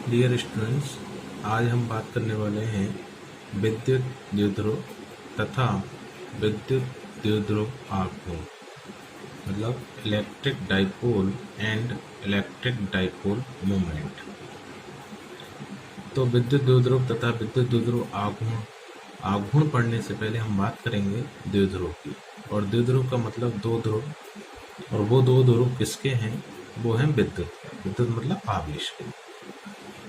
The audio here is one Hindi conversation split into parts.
डियर स्टूडेंट्स, आज हम बात करने वाले हैं विद्युत द्विध्रुव तथा विद्युत द्विध्रुव आघूर्ण, मतलब electric dipole and electric dipole moment. तो विद्युत द्विध्रुव तथा विद्युत द्विध्रुव आघूर्ण पढ़ने से पहले हम बात करेंगे द्विध्रुव की। और द्विध्रुव का मतलब दो ध्रुव, और वो दो ध्रुव किसके हैं? वो हैं विद्युत मतलब आवेश के।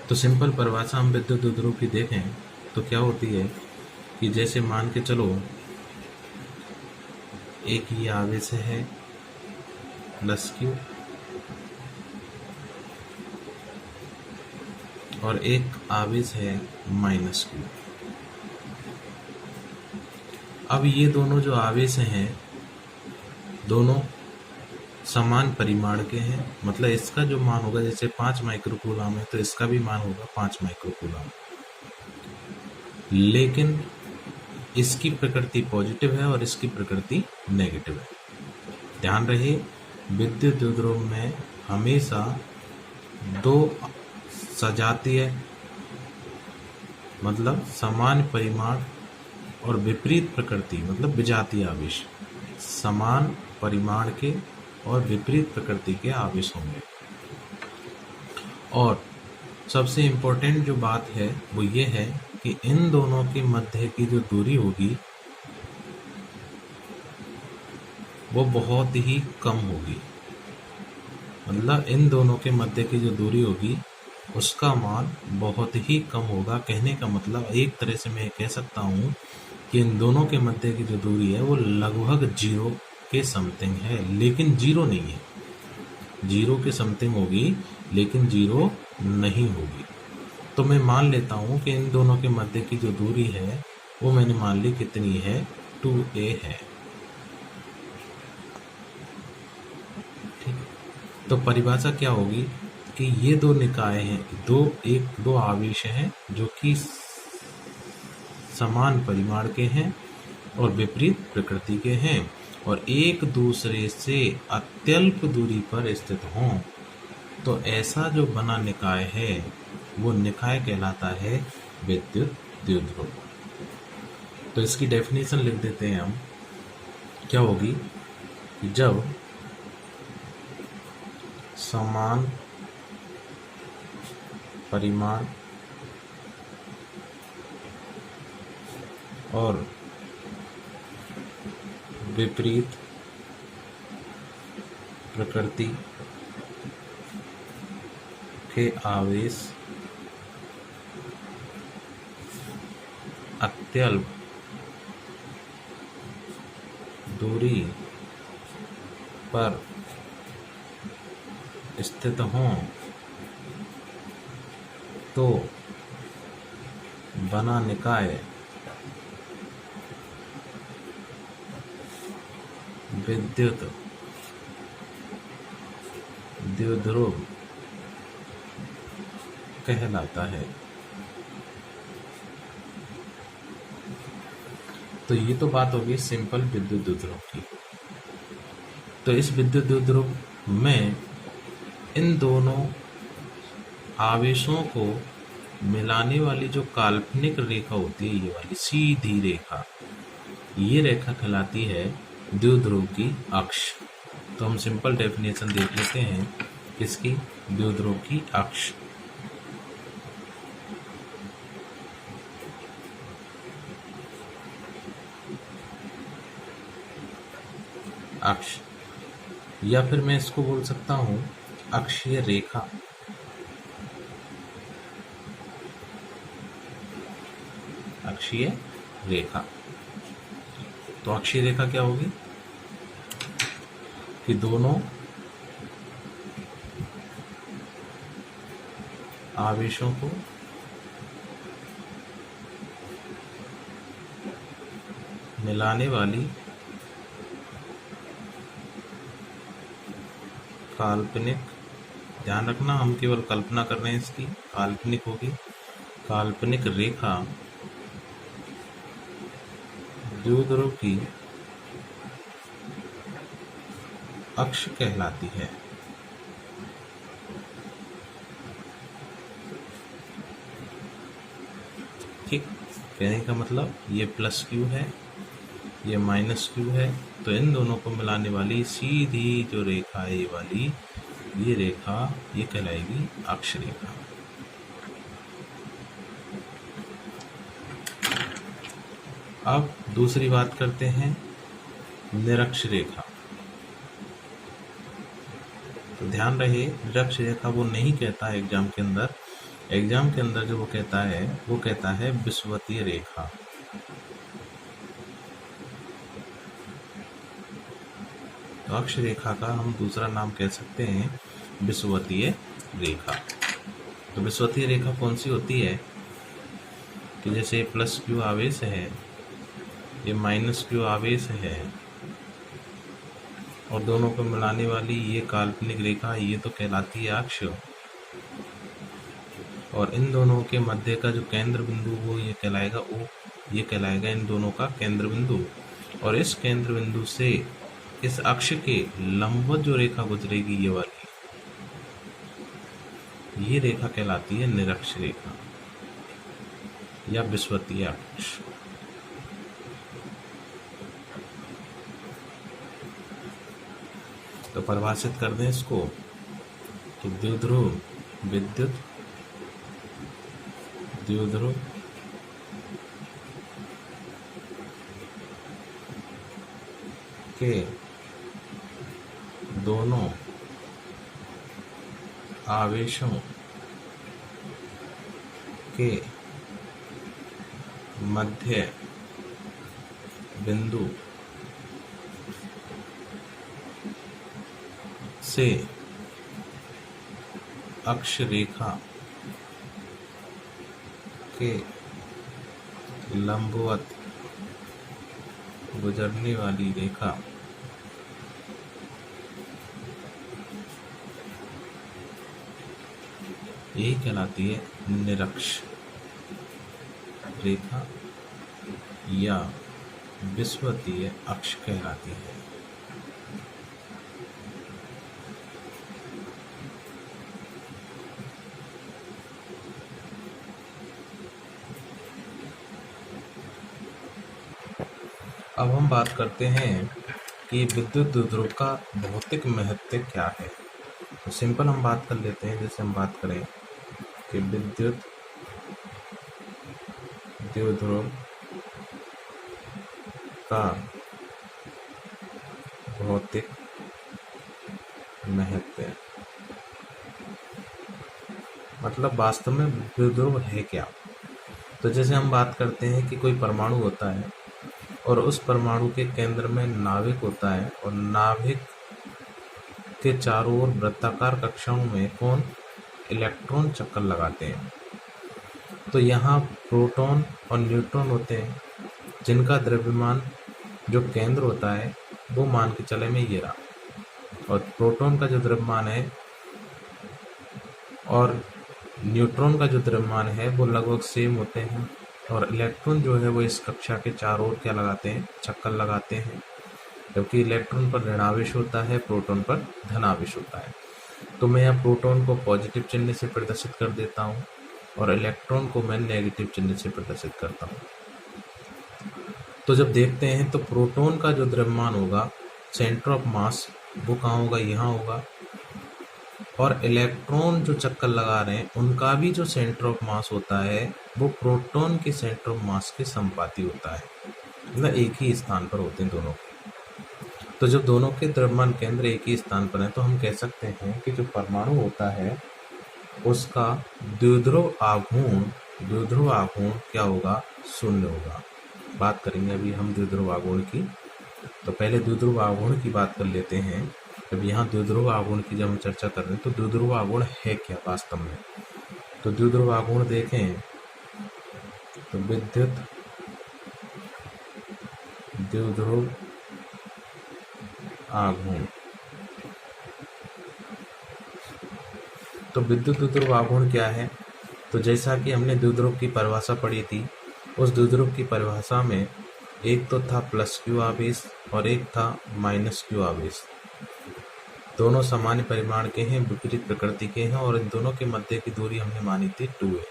तो सिंपल परिभाषा हम विद्युत द्विध्रुव की देखें तो क्या होती है कि जैसे मान के चलो एक ये आवेश है +Q और एक आवेश है -Q। अब ये दोनों जो आवेश हैं दोनों समान परिमाण के हैं, मतलब इसका जो मान होगा जैसे 5 माइक्रोकूलम है तो इसका भी मान होगा 5 माइक्रोकूलम, लेकिन इसकी प्रकृति पॉजिटिव है और इसकी प्रकृति नेगेटिव है। ध्यान रहे, विद्युत द्विध्रुव में हमेशा दो सजातीय मतलब समान परिमाण और विपरीत प्रकृति मतलब विजातीय आवेश, समान परिमाण के और विपरीत प्रकृति के आवेश होंगे। और सबसे इम्पोर्टेंट जो बात है वो ये है कि इन दोनों के मध्य की जो दूरी होगी वो बहुत ही कम होगी, मतलब इन दोनों के मध्य की जो दूरी होगी उसका मान बहुत ही कम होगा। कहने का मतलब एक तरह से मैं कह सकता हूँ कि इन दोनों के मध्य की जो दूरी है वो लगभग 0 के समथिंग है, लेकिन 0 नहीं है। 0 के समथिंग होगी लेकिन 0 नहीं होगी। तो मैं मान लेता हूँ कि इन दोनों के मध्य की जो दूरी है वो मैंने मान ली कितनी है, 2a है। ठीक है, तो परिभाषा क्या होगी कि ये दो निकाय हैं, दो आवेश हैं जो कि समान परिमाण के हैं और विपरीत प्रकृति के हैं और एक दूसरे से अत्यल्प दूरी पर स्थित हों, तो ऐसा जो बना निकाय है वो निकाय कहलाता है विद्युत द्विध्रुव। तो इसकी डेफिनेशन लिख देते हैं हम। क्या होगी कि जब समान परिमाण और विपरीत प्रकृति के आवेश अत्यल्प दूरी पर स्थित हों, तो बना निकाय विद्युत द्विध्रुव कहलाता है। तो ये तो बात होगी सिंपल विद्युत द्विध्रुव की। तो इस विद्युत द्विध्रुव में इन दोनों आवेशों को मिलाने वाली जो काल्पनिक रेखा होती है, ये वाली सीधी रेखा, ये रेखा कहलाती है द्विध्रुव की अक्ष। तो हम सिंपल डेफिनेशन देख लेते हैं किसकी, द्विध्रुव की अक्ष। अक्ष, या फिर मैं इसको बोल सकता हूँ अक्षीय रेखा। अक्षीय रेखा, तो अक्षीय रेखा क्या होगी कि दोनों आवेशों को मिलाने वाली काल्पनिक, ध्यान रखना हम केवल कल्पना कर रहे हैं इसकी, काल्पनिक होगी, काल्पनिक रेखा द्विध्रुव की अक्ष कहलाती है। ठीक, कहने का मतलब ये प्लस क्यू है, ये माइनस क्यू है, तो इन दोनों को मिलाने वाली सीधी जो रेखा है ये वाली, ये रेखा ये कहलाएगी अक्ष रेखा। अब दूसरी बात करते हैं, निरक्ष रेखा। तो ध्यान रहे, निरक्ष रेखा वो नहीं कहता है एग्जाम के अंदर। एग्जाम के अंदर जो वो कहता है विषुवतीय रेखा। तो अक्ष रेखा का हम दूसरा नाम कह सकते हैं विषुवतीय रेखा। तो विषुवतीय रेखा कौन सी होती है कि जैसे प्लस क्यू आवेश है, ये माइनस क्यू आवेश है, और दोनों को मिलाने वाली ये काल्पनिक रेखा, ये तो कहलाती है अक्ष। और इन दोनों के मध्य का जो केंद्र बिंदु वो ये कहलाएगा इन दोनों का केंद्र बिंदु। और इस केंद्र बिंदु से इस अक्ष के लंबवत जो रेखा गुजरेगी ये वाली, ये रेखा कहलाती है निरक्ष रेखा या विषुवतीय अक्ष। तो परिभाषित कर दें इसको कि द्विध्रुव विद्युत द्विध्रुव के दोनों आवेशों के मध्य बिंदु से अक्ष रेखा के लंबवत गुजरने वाली रेखा यही कहलाती है निरक्ष रेखा या विषुवतीय अक्ष कहलाती है। अब हम बात करते हैं कि विद्युत द्विध्रुव का भौतिक महत्व क्या है। तो सिंपल हम बात कर लेते हैं, जैसे हम बात करें कि विद्युत द्विध्रुव का भौतिक महत्व, मतलब वास्तव में द्विध्रुव है क्या। तो जैसे हम बात करते हैं कि कोई परमाणु होता है और उस परमाणु के केंद्र में नाभिक होता है, और नाभिक के चारों ओर वृत्ताकार कक्षाओं में कौन इलेक्ट्रॉन चक्कर लगाते हैं। तो यहाँ प्रोटॉन और न्यूट्रॉन होते हैं, जिनका द्रव्यमान जो केंद्र होता है वो मान के चले में ये रहा, और प्रोटॉन का जो द्रव्यमान है और न्यूट्रॉन का जो द्रव्यमान है वो लगभग सेम होते हैं। और इलेक्ट्रॉन जो है वो इस कक्षा के चारों ओर क्या लगाते हैं, चक्कर लगाते हैं, जबकि इलेक्ट्रॉन पर ऋणावेश होता है, प्रोटॉन पर धनावेश होता है। तो मैं यहाँ प्रोटॉन को पॉजिटिव चिन्ह से प्रदर्शित कर देता हूँ और इलेक्ट्रॉन को मैं नेगेटिव चिन्ह से प्रदर्शित करता हूँ। तो जब देखते हैं तो प्रोटॉन का जो द्रव्यमान होगा, सेंटर ऑफ मास, वो कहाँ होगा, यहाँ होगा। और इलेक्ट्रॉन जो चक्कर लगा रहे हैं उनका भी जो सेंटर ऑफ मास होता है वो प्रोटॉन के सेंटर ऑफ मास के संपाती होता है, मतलब एक ही स्थान पर होते हैं दोनों के। तो जब दोनों के द्रव्यमान केंद्र एक ही स्थान पर हैं तो हम कह सकते हैं कि जो परमाणु होता है उसका द्विध्रुव आघूर्ण क्या होगा, शून्य होगा। बात करेंगे अभी हम द्विध्रुव आघूर्ण की। तो पहले द्विध्रुव आघूर्ण की बात कर लेते हैं। जब यहाँ द्विध्रुव आघूर्ण की जब हम चर्चा कर रहे हैं तो द्विध्रुव आघूर्ण है क्या वास्तव में। तो द्विध्रुव आघूर्ण देखें तो विद्युत द्विध्रुव आघूर्ण, तो विद्युत द्विध्रुव आघूर्ण क्या है। तो जैसा कि हमने द्विध्रुव की परिभाषा पढ़ी थी, उस द्विध्रुव की परिभाषा में एक तो था प्लस क्यू आवेश और एक था माइनस क्यू आवेश। दोनों सामान्य परिमाण के हैं, विपरीत प्रकृति के हैं, और इन दोनों के मध्य की दूरी हमने मानी थी 2a।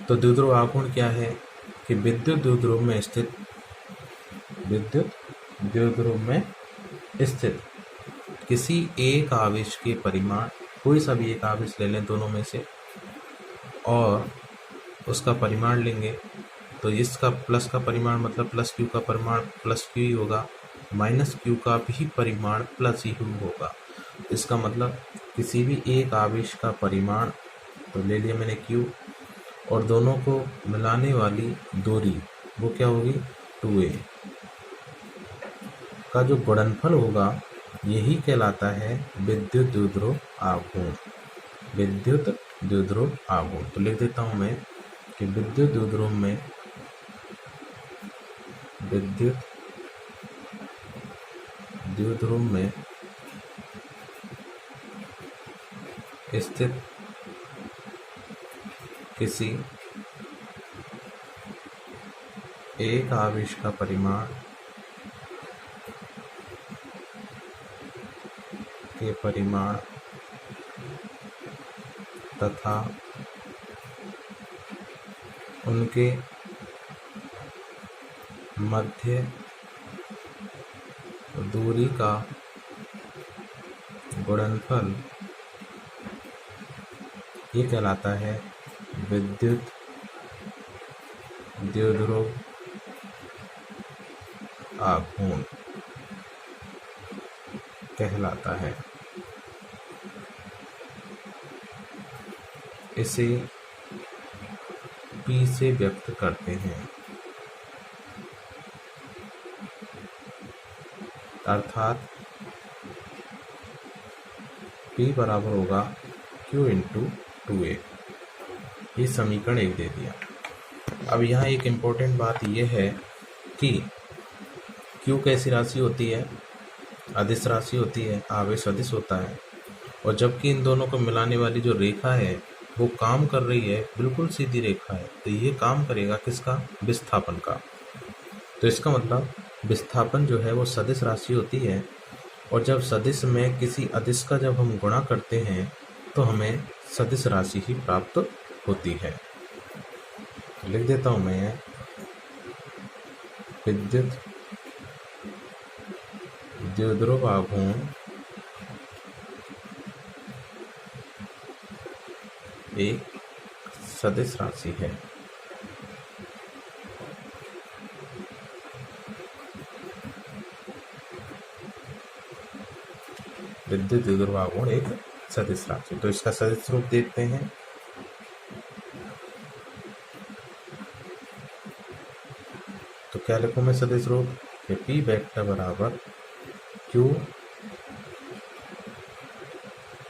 तो द्विध्रुव आघूर्ण क्या है कि विद्युत द्विध्रुव में स्थित किसी एक आवेश के परिमाण, कोई सा भी एक आवेश ले लें दोनों में से और उसका परिमाण लेंगे, तो इसका प्लस का परिमाण मतलब प्लस क्यू का परिमाण प्लस क्यू ही होगा, माइनस क्यू का भी परिमाण प्लस ही होगा। इसका मतलब किसी भी एक आवेश का परिमाण तो ले लिया मैंने क्यू, और दोनों को मिलाने वाली दूरी वो क्या होगी 2a का जो गुणनफल होगा यही कहलाता है विद्युत द्विध्रुव आघूर्ण। विद्युत द्विध्रुव आघूर्ण तो लिख देता हूं मैं कि विद्युत द्विध्रुव में स्थित किसी एक आवेश का परिमाण के परिमाण तथा उनके मध्य दूरी का गुणनफल ये कहलाता है विद्युत द्विध्रुव आघूर्ण कहलाता है। इसे P से व्यक्त करते हैं, अर्थात P बराबर होगा Q इंटू 2a। ये समीकरण 1 दे दिया। अब यहाँ एक इम्पोर्टेंट बात यह है कि Q कैसी राशि होती है, अदिश राशि होती है, आवेश अदिश होता है, और जबकि इन दोनों को मिलाने वाली जो रेखा है वो काम कर रही है, बिल्कुल सीधी रेखा है, तो ये काम करेगा किसका, विस्थापन का। तो इसका मतलब विस्थापन जो है वो सदिश राशि होती है, और जब सदिश में किसी अदिश का जब हम गुणा करते हैं तो हमें सदिश राशि ही प्राप्त होती है। लिख देता हूं मैं विद्युत द्विध्रुव आघूर्ण एक सदिश राशि है। विद्युत द्विध्रुव आघूर्ण एक सदिश राशि। तो इसका सदिश रूप देखते हैं। तो क्या लिखूं मैं सदिश रूप, P वेक्टर बराबर Q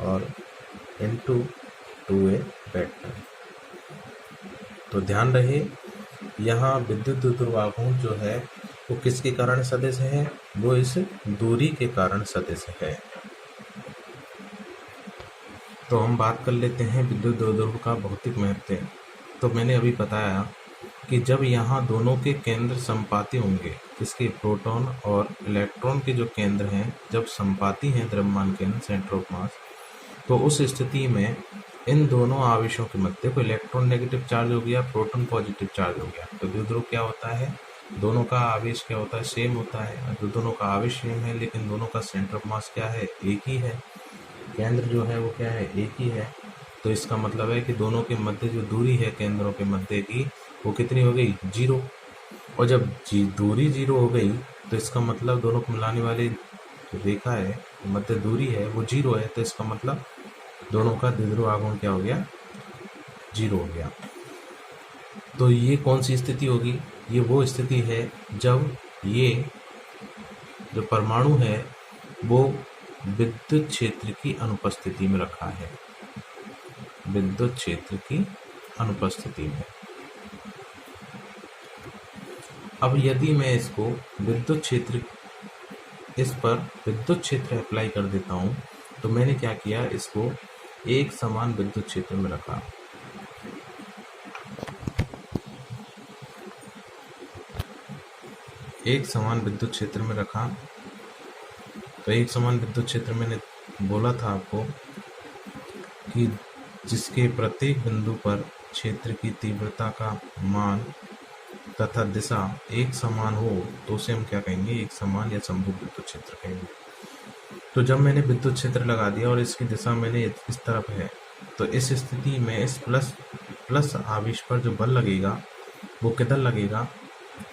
और इंटू 2a वेक्टर। तो ध्यान रहे यहाँ विद्युत द्विध्रुव आघूर्ण जो है वो किसके कारण सदिश है, वो इस दूरी के कारण सदिश है। तो हम बात कर लेते हैं विद्युत द्विध्रुव का भौतिक महत्व। तो मैंने अभी बताया कि जब यहाँ दोनों के केंद्र संपाती होंगे, इसके प्रोटॉन और इलेक्ट्रॉन के जो केंद्र हैं जब संपाती हैं द्रव्यमान केंद्र सेंटर ऑफ मास, तो उस स्थिति में इन दोनों आवेशों के मध्य को इलेक्ट्रॉन नेगेटिव चार्ज हो गया, प्रोटॉन पॉजिटिव चार्ज हो गया। तो द्विध्रुव क्या होता है, दोनों का आवेश क्या होता है, सेम होता है। तो दोनों का आवेश सेम है लेकिन दोनों का सेंटर ऑफ मास क्या है, एक ही है। केंद्र जो है वो क्या है, एक ही है। तो इसका मतलब है कि दोनों के मध्य जो दूरी है केंद्रों के मध्य की वो कितनी हो गई, 0। और जब दूरी 0 हो गई तो इसका मतलब दोनों को मिलाने वाली रेखा है मध्य दूरी है वो 0 है। तो इसका मतलब दोनों का द्विध्रुव आघूर्ण क्या हो गया, 0 हो गया। तो ये कौन सी स्थिति होगी, ये वो स्थिति है जब ये जो परमाणु है वो विद्युत क्षेत्र की अनुपस्थिति में रखा है, विद्युत क्षेत्र की अनुपस्थिति में। अब यदि मैं इसको विद्युत क्षेत्र, इस पर विद्युत क्षेत्र अप्लाई कर देता हूं, तो मैंने क्या किया, इसको एक समान विद्युत क्षेत्र में रखा। एक समान विद्युत क्षेत्र में रखा। तो एक समान विद्युत क्षेत्र मैंने बोला था आपको कि जिसके प्रत्येक बिंदु पर क्षेत्र की तीव्रता का मान तथा दिशा एक समान हो तो उसे हम क्या कहेंगे, एक समान या समभुज विद्युत क्षेत्र कहेंगे। तो जब मैंने विद्युत क्षेत्र लगा दिया और इसकी दिशा मैंने इस तरफ है, तो इस स्थिति में इस प्लस आवेश पर जो बल लगेगा वो किधर लगेगा,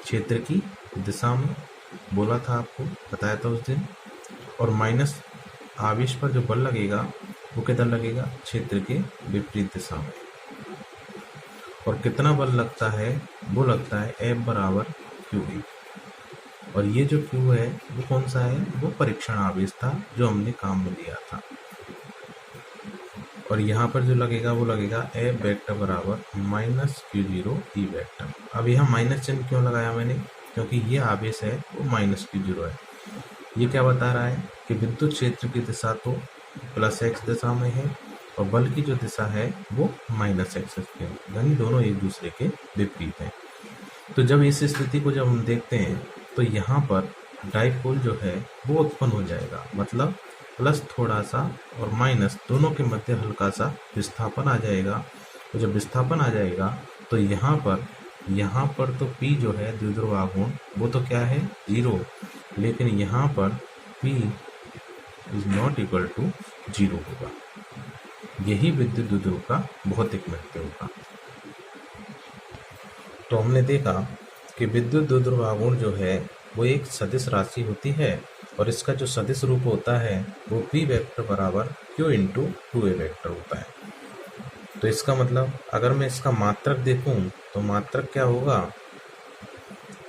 क्षेत्र की दिशा में, बोला था आपको, बताया था उस दिन। और माइनस आवेश पर जो बल लगेगा वो किधर लगेगा, क्षेत्र के विपरीत दिशा में। और कितना बल लगता है, वो लगता है F बराबर QE। और ये जो Q है वो कौन सा है, वो परीक्षण आवेश था जो हमने काम में लिया था। और यहाँ पर जो लगेगा वो लगेगा F वेक्टर बराबर माइनस Q0 E वेक्टर। अब यहाँ माइनस चिन्ह क्यों लगाया मैंने, क्योंकि ये आवेश है वो माइनस Q0 है। ये क्या बता रहा है कि विद्युत क्षेत्र की दिशा तो प्लस x दिशा में है और बल की जो दिशा है वो माइनस x है, यानी दोनों एक दूसरे के विपरीत हैं। तो जब इस स्थिति को जब हम देखते हैं तो यहाँ पर डाइपोल जो है वो उत्पन्न हो जाएगा, मतलब प्लस थोड़ा सा और माइनस दोनों के मध्य हल्का सा विस्थापन आ जाएगा। तो जब विस्थापन आ जाएगा तो यहाँ पर तो P जो है द्विध्रुव आघूर्ण वो तो क्या है, 0, लेकिन यहाँ पर P is not equal to 0 होगा। यही विद्युत द्विध्रुव का भौतिक महत्व होगा। तो हमने देखा कि विद्युत द्विध्रुव आघूर्ण जो है वो एक सदिश राशि होती है और इसका जो सदिश रूप होता है वो P वेक्टर बराबर Q इंटू 2A वेक्टर होता है। तो इसका मतलब अगर मैं इसका मात्रक देखूं तो मात्रक क्या होगा,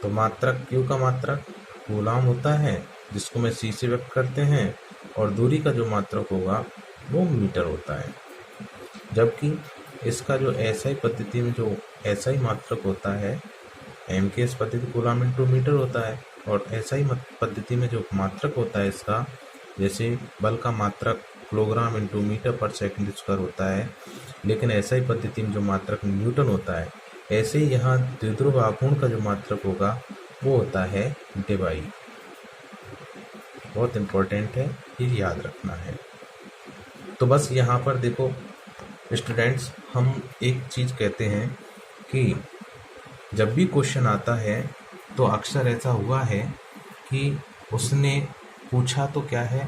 तो मात्रक Q का मात्रक कूलाम होता है जिसको मैं C से व्यक्त करते हैं, और दूरी का जो मात्रक होगा वो मीटर होता है। जबकि इसका जो SI पद्धति में जो SI मात्रक होता है, MKS पद्धति कूलाम इंटू मीटर होता है, और SI पद्धति में जो मात्रक होता है इसका, जैसे बल का मात्रक किलोग्राम इंटू मीटर पर सेकंड स्क्वायर होता है, लेकिन SI पद्धति में जो मात्रक न्यूटन होता है, ऐसे ही यहाँ द्विध्रुव आघूर्ण का जो मात्रक होगा वो होता है डिवाई। बहुत इम्पोर्टेंट है, ये याद रखना है। तो बस यहाँ पर देखो स्टूडेंट्स, हम एक चीज़ कहते हैं कि जब भी क्वेश्चन आता है तो अक्सर ऐसा हुआ है कि उसने पूछा तो क्या है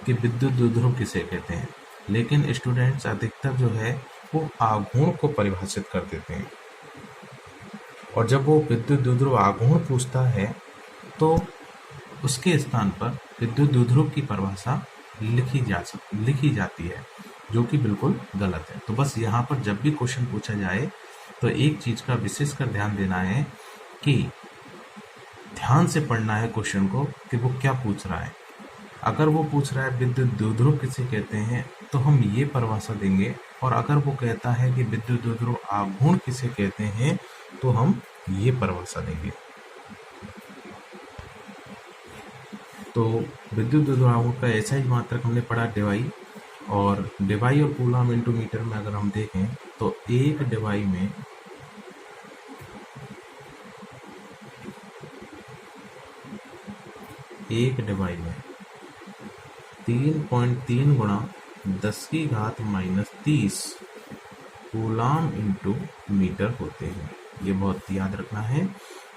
कि विद्युत द्विध्रुव किसे कहते हैं, लेकिन स्टूडेंट्स अधिकतर जो है वो आघूर्ण को परिभाषित कर देते हैं। और जब वो विद्युत द्विध्रुव आघूर्ण पूछता है तो उसके स्थान पर विद्युत द्विध्रुव की परिभाषा लिखी जाती है, जो कि बिल्कुल गलत है। तो बस यहाँ पर जब भी क्वेश्चन पूछा जाए तो एक चीज़ का विशेष कर ध्यान देना है कि ध्यान से पढ़ना है क्वेश्चन को कि वो क्या पूछ रहा है। अगर वो पूछ रहा है विद्युत द्विध्रुव किसे कहते हैं तो हम ये परिभाषा देंगे, और अगर वो कहता है कि विद्युत द्विध्रुव आघूर्ण किसे कहते हैं तो हम ये परिभाषा देंगे। तो विद्युत द्विध्रुव आघूर्ण का ऐसा ही मात्रक हमने पढ़ा डिवाई, और डिवाई और कूलाम इंटू मीटर में अगर हम देखें तो एक डिवाई में एक डिवाई में 3.3 गुणा 10 की घात -30 कूलाम इंटू मीटर होते हैं। ये बहुत याद रखना है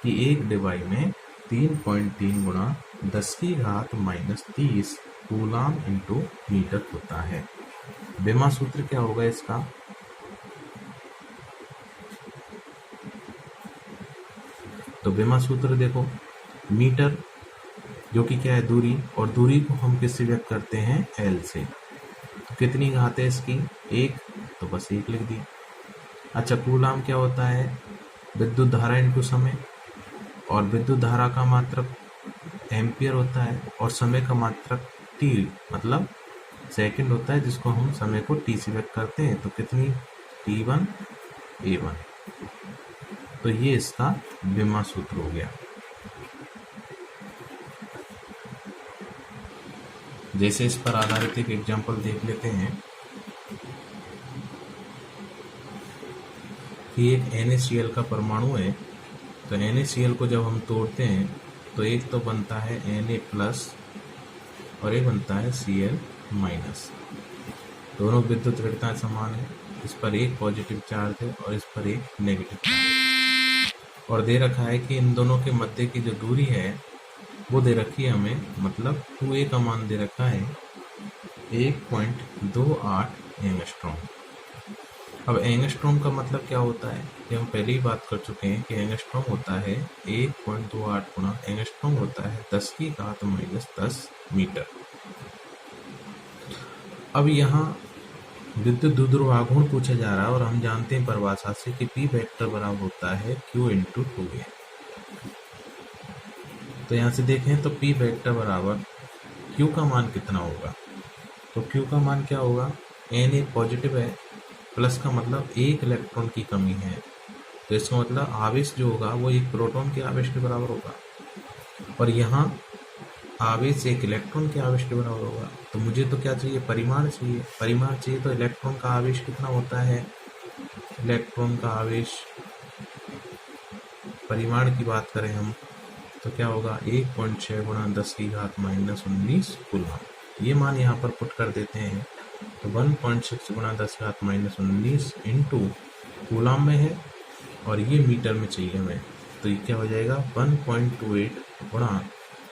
कि एक डिवाई में 3.3 गुणा 10 की घात -30 कूलाम इंटू मीटर होता है। बेमा सूत्र क्या होगा इसका, तो बेमा सूत्र देखो, मीटर जो कि क्या है दूरी, और दूरी को हम किससे व्यक्त करते हैं, L से। तो कितनी घात है इसकी, 1, तो बस 1 लिख दी। अच्छा, कूलाम क्या होता है, विद्युत धारा इंटू समय, और विद्युत धारा का मात्रक एम्पियर होता है और समय का मात्रक T मतलब सेकंड होता है, जिसको हम समय को T से व्यक्त करते हैं। तो कितनी, T1 A1। तो ये इसका बेमा सूत्र हो गया। जैसे इस पर आधारित एक एग्जाम्पल देख लेते हैं कि एक NaCl का परमाणु है। तो NaCl को जब हम तोड़ते हैं तो एक तो बनता है Na+ और एक बनता है Cl-। दोनों विद्युत ऋणता समान है, इस पर एक पॉजिटिव चार्ज है और इस पर एक नेगेटिव चार्ज, और दे रखा है कि इन दोनों के मध्य की जो दूरी है वो दे रखी है हमें, मतलब 2a का मान दे रखा है 1.28 एंगस्ट्रॉम। अब एंगस्ट्रॉम का मतलब क्या होता है, ये हम पहले ही बात कर चुके हैं कि एंगस्ट्रॉम होता है 1.28 गुना एंगस्ट्रॉम होता है 10⁻⁻10 मीटर। अब यहाँ विद्युत द्विध्रुव पूछा जा रहा है और हम जानते हैं परिभाषा से कि P वेक्टर बराबर होता है Q इंटू 2a। तो यहाँ से देखें तो P वेक्टर बराबर Q का मान कितना होगा, तो Q का मान क्या होगा, N एक पॉजिटिव है, प्लस का मतलब एक इलेक्ट्रॉन की कमी है, तो इसका मतलब आवेश जो होगा वो एक प्रोटॉन के आवेश के बराबर होगा, और यहाँ आवेश एक इलेक्ट्रॉन के आवेश के बराबर होगा। तो मुझे तो क्या चाहिए, परिमाण चाहिए। परिमाण चाहिए तो इलेक्ट्रॉन का आवेश कितना होता है, इलेक्ट्रॉन का आवेश परिमाण की बात करें हम तो क्या होगा 1.6 गुणा 10⁻⁻19 कूलम। ये मान यहाँ पर पुट कर देते हैं तो 1.6 गुणा 10⁻⁻19 इंटू कूलम में है और ये मीटर में चाहिए हमें, तो ये क्या हो जाएगा 1.28 गुणा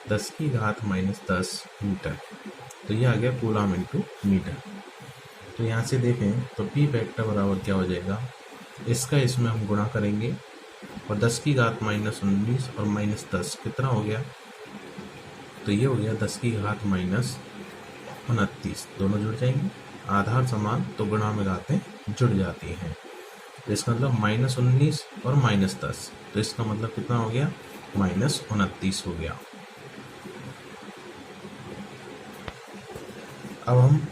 10⁻10 मीटर। तो ये आ गया कूलम इंटू मीटर। तो यहाँ से देखें तो P वेक्टर बराबर क्या हो जाएगा, इसका इसमें हम गुणा करेंगे और 10⁻⁻19 और -10 कितना हो गया, तो ये हो गया 10⁻⁻29, दोनों जुड़ जाएंगे, आधार समान तो गुणा में घातें जुड़ जाती हैं। तो इसका मतलब -19 और -10, तो इसका मतलब कितना हो गया -29 हो गया। अब हम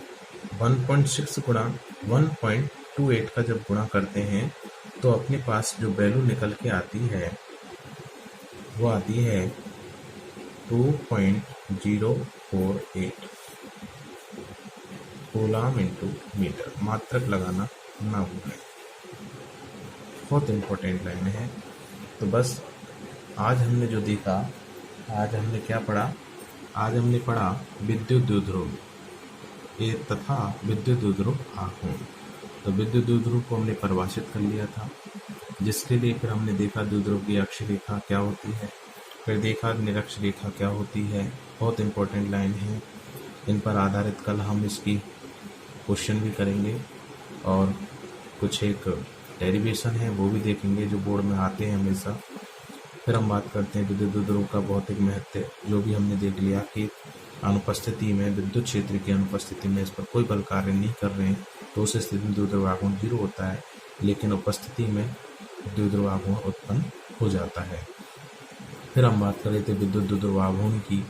1.6 गुणा 1.28 का जब गुणा करते हैं तो अपने पास जो वैल्यू निकल के आती है वो आती है 2.048 कूलम इंटू मीटर। मात्रक लगाना ना भूलें, बहुत इम्पोर्टेंट लाइन है। तो बस आज हमने जो देखा, आज हमने क्या पढ़ा, आज हमने पढ़ा विद्युत द्विध्रुव तथा विद्युत द्विध्रुव आघूर्ण। तो विद्युत द्विध्रुव को हमने परिभाषित कर लिया था, जिसके लिए फिर हमने देखा द्विध्रुव की अक्ष रेखा क्या होती है, फिर देखा निरक्ष रेखा क्या होती है। बहुत इंपॉर्टेंट लाइन है, इन पर आधारित कल हम इसकी क्वेश्चन भी करेंगे और कुछ एक डेरिवेशन है वो भी देखेंगे जो बोर्ड में आते हैं हमेशा। फिर हम बात करते हैं विद्युत द्विध्रुव का भौतिक महत्व, जो भी हमने देख लिया कि अनुपस्थिति में, विद्युत क्षेत्र की अनुपस्थिति में इस पर कोई बल कार्य नहीं कर रहे हैं तो उस स्थिति में द्विध्रुव आघूर्ण 0 होता है, लेकिन उपस्थिति में द्विध्रुव आघूर्ण उत्पन्न हो जाता है। फिर हम बात कर रहे थे विद्युत द्विध्रुव आघूर्ण की,